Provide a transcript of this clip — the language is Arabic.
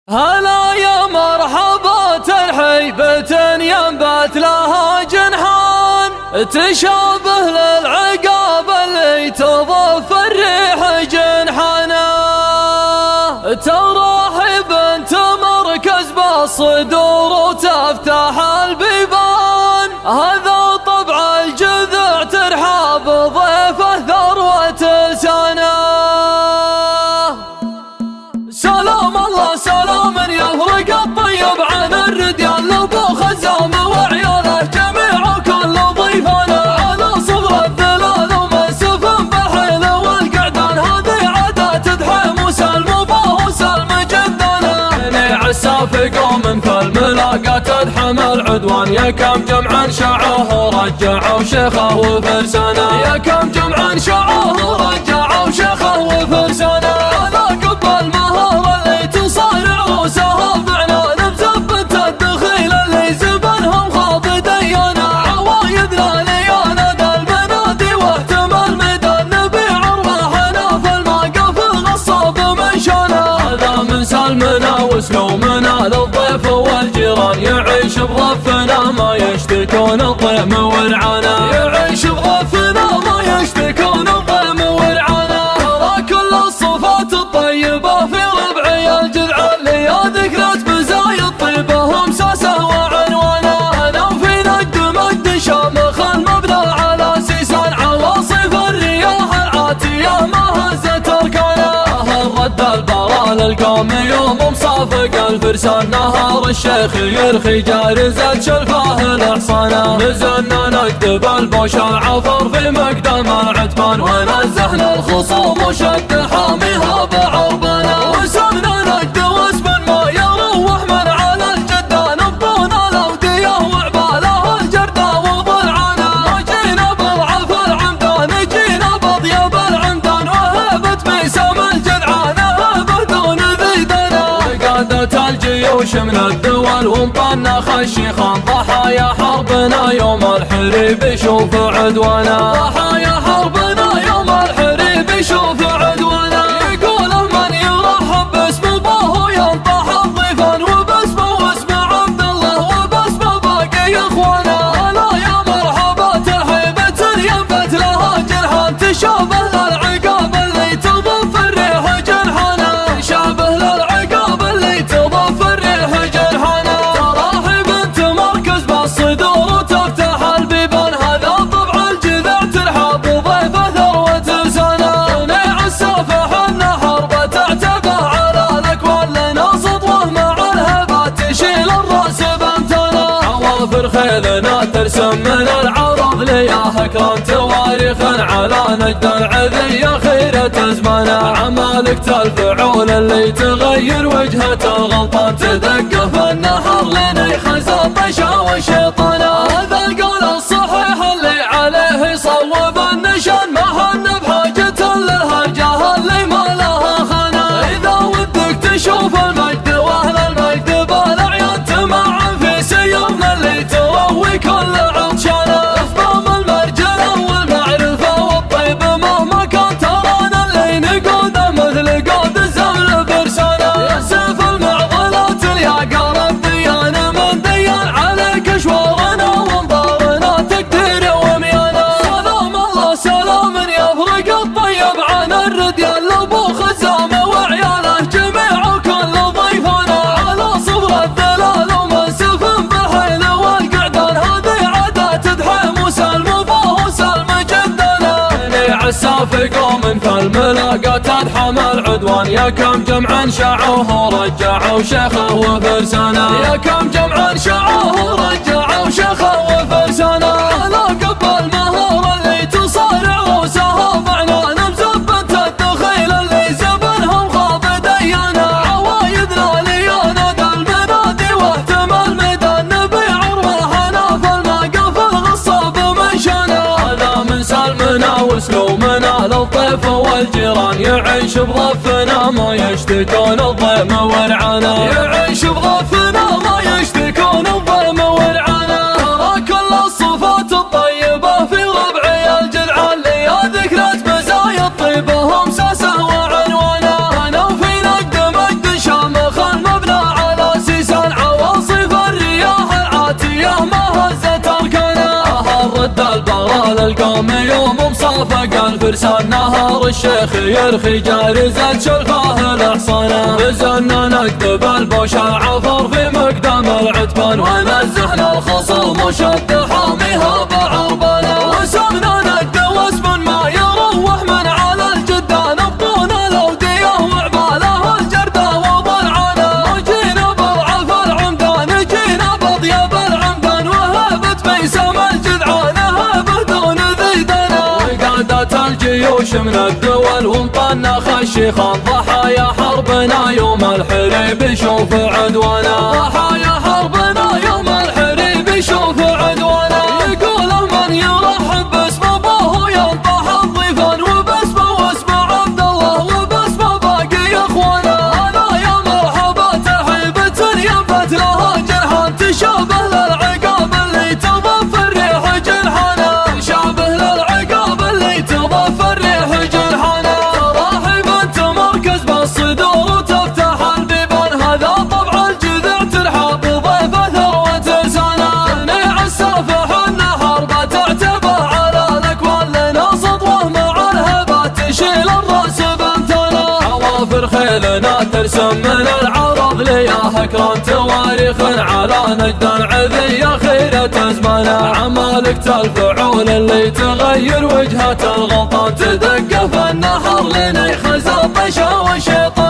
هلا يا مرحبا ترحيبة ينبت لها جنحان تشابه للعقاب اللي تضف الريح جنحانا ترحب تمركز بالصدور وتفتح البيبان هذا طبع الجذع ترحاب ضيفه ذروة لسانه سلام الله سلام يفرق الطيب عن الرديان لابو خزام وعياله جميع كل ضيفنا على صغر الذلال ومنسف بالحيل والقعدان هذه عادات دحيم وسلم وباه وسلم جدنا عساف قوم في الملاقى تدحم العدوان يا كم جمعا شعوه رجعوا شيخه وفرسانه يا كم جمعا شعوه رجعوا شيخه وفرسانه سلمنا وسلومنا للضيف والجيران يعيش بغفنا ما يشتكون الضيم والعنا يعيش بغفنا ما يشتكون الضيم والعنا ترى كل الصفات الطيبة في ربعي الجذع اللي يا ذكرت بزايا الطيبة هم ساسه وعنوانا انا وفي نجد مجد شامخ المبنى على سيسان عواصف الرياح العاتية ما هزت اركانه رد البرى للقوم يوم مصافق الفرسان نهار الشيخ يرخي جارزة شلفاه الأحصانة نزلنا نكتب البوشة عفر في مقدم العتبان ونزهنا الخصوم وشد حاميها بعربنا وسمنا نكد واسم ما يروح من على الجدان نبضونا الأودية وعبالها الجردة وضلعنا وجينا بضعف العمدان جينا بضياب العمدان وهبت بيسام الجدعان الجيوش من الدول ومطنا خشيخان ضحايا حربنا يوم الحريب شوف عدوانا ضحايا حربنا يوم الحريب شوف عدوانا يقوله من يرحب باسم ابوه ينطح الضيفان وباسمه واسم عبد الله وباسم باقي اخوانا هلا يا مرحبا ترحيبة ينبت لها جنحان تشابه للعقاب اللي تضف الريح جنحانا تشابه للعقاب اللي تضف الريح جنحانا تراحب تمركز بالصدور وتفتح البيبان هذا طبع الجذع ترحب ضيفه ذروة لسانه نيع السافح النحر بتعتبه على الاكوان لنا سطوه مع الهبات تشيل الراس بامتنا عوافر خيلنا ترسم من العرض لياه اكرام تواريخ على نجد العذية خيرة ازمانه عمالقة الفعول اللي تغير وجهة الغلطان تدقف النهر لين يخز الطشا والشيطانة هذا القول الصحيح اللي عليه يصوب النشان ما هن بحاجة للهرجة اللي ما لها خانة إذا ودك تشوف المجد واهل المجد بالعيان تمعن في سيرنا اللي تروي كل عطشانة اصبام المرجلة والمعرفة والطيب مهما كان ترانا اللي نقوده مثل قود الزمل برسانة يا سيف المعضلات الياقرب ديان من ديان عليك اشوارنا وانظارنا تقدير وميانا سلام الله سلام يفرق الطيب عن الرديان لابو خزام وعياله جميع كل ضيفنا على صبر الذلال ومنسف بالحيل والقعدان هذه عادات دحيم وسلم وباه وسلم جدنا عساف قوم في الملاقى تدحم العدوان يا كم جمعا شعوه رجعوا شيخه وفرسانه يا كم جمعا شعوه رجعوا شيخه وفرسانه على قبل المهار اللي تصارع روسها معنان مزبت الدخيل اللي زبنهم خاض ديانا عوايدنا ليانا ذا المنادي واهتم الميدان نبي عرواحنا في الموقف الغصاب منشانا هذا من سلمنا وسلومنا للضيف والجيران يعيش بغفنا ما يشتكون الضيم والعنا يعيش بغفنا ما يشتكون الضيم والعنا ترى كل الصفات الطيبة في ربعي الجذع اللي يا ذكرت بزايا الطيبة هم ساسه وعنوانا انا وفي نجد مجد شامخ المبنى يوم مصافق الفرسان نهار الشيخ يرخي جارزة شلفاه الأحصنة نزلنا نكتب البوش العفر في مقدام العتبان ونزحنا الخصم وشد حاميها بعربنا وسمنا ند واسم ما يروح من على الجدان نبطون الأودية وعباله الجردة وضلعنا وجينا بضعف العمدان جينا بضياب العمدان وهبت ميسم الجذعان هبه دون ذيدنا وقادت الجيوش من الدول ومطنا خشيخان ضحايا حربنا يوم الحريب شوف عدوانا ضحايا حربنا يوم الحريب شوف عدوانا يقول من يرحب باسم ابوه ينطح الضيفان وباسمه واسم عبد الله وباسم باقي اخوانا انا يا مرحبا تحيبة ينبت لها جرحان تشابه للعقاب اللي تضف الريح جرحانا تشابه للعقاب اللي تضف الريح جرحانا تراحب انت مركز بالصدور وتفتح البيبان هذا طبع الجذع ترحب ضيفه ثروة سنة تنيع السافح النهر بتعتبه على الاكوان لنا سطوه مع الهبات تشيل الراس بامثاله حوافر خيلنا ترسم من العرض ليا هكران تواريخ على نجد العذية خيرة ازمانه عمالك الفعول اللي تغير وجهة الغلطان تدق في النهر لين يخزى الطشا والشيطان